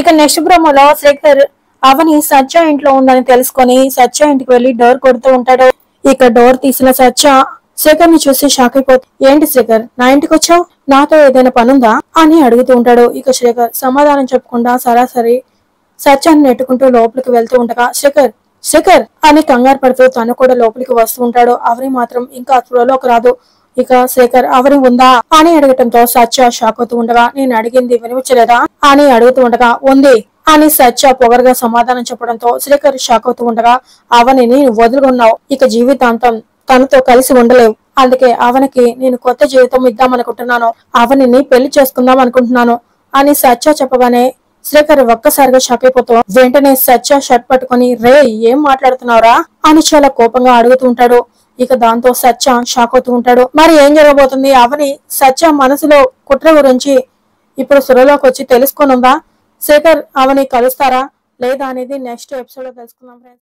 ఇక నెక్స్ట్ ప్రోమోలో శేఖర్ అవని సత్య ఇంట్లో ఉందని తెలుసుకొని సత్య ఇంటికి వెళ్లి డోర్ కొడుతూ ఉంటాడు. ఇక డోర్ తీసిన సత్య శేఖర్ ని చూసి షాక్ అయిపోతుంది. ఏంటి శేఖర్, నా ఇంటికి వచ్చావు, నాతో ఏదైనా పనుందా అని అడుగుతూ ఉంటాడు. ఇక శేఖర్ సమాధానం చెప్పకుండా సరాసరి సత్యాన్ని నెట్టుకుంటూ లోపలికి వెళ్తూ ఉండగా శేఖర్ శేఖర్ అని కంగారు పడుతూ తను కూడా లోపలికి వస్తూ ఉంటాడు. అవని మాత్రం ఇంకా త్వరలోకి రాదు. ఇక శేఖర్ అవని ఉందా అని అడగటంతో సత్య షాక్ అవుతూ ఉండగా నేను అడిగింది వినిపించలేదా అని అడుగుతూ ఉండగా ఉంది అని సత్య పొగరుగా సమాధానం చెప్పడంతో శేఖర్ షాక్ అవుతూ ఉండగా అవనిని వదులుకున్నావు, ఇక జీవితాంతం తనతో కలిసి ఉండలేవు, అందుకే అవనికి నేను కొత్త జీవితం ఇద్దామనుకుంటున్నాను, అవనిని పెళ్లి చేసుకుందాం అనుకుంటున్నాను అని సత్య చెప్పగానే శేఖర్ ఒక్కసారిగా షాక్ అయిపోతావు. వెంటనే సత్య షర్ట్ పట్టుకుని రే ఏం మాట్లాడుతున్నావురా అని చాలా కోపంగా అడుగుతూ ఉంటాడు. ఇక దాంతో సత్య షాక్ అవుతూ ఉంటాడు. మరి ఏం జరగబోతుంది, అవని సత్య మనసులో కుట్ర గురించి ఇప్పుడు సురలోకి వచ్చి తెలుసుకోనుందా, శేఖర్ అవని కలుస్తారా లేదా అనేది నెక్స్ట్ ఎపిసోడ్ లో తెలుసుకుందాం ఫ్రెండ్స్.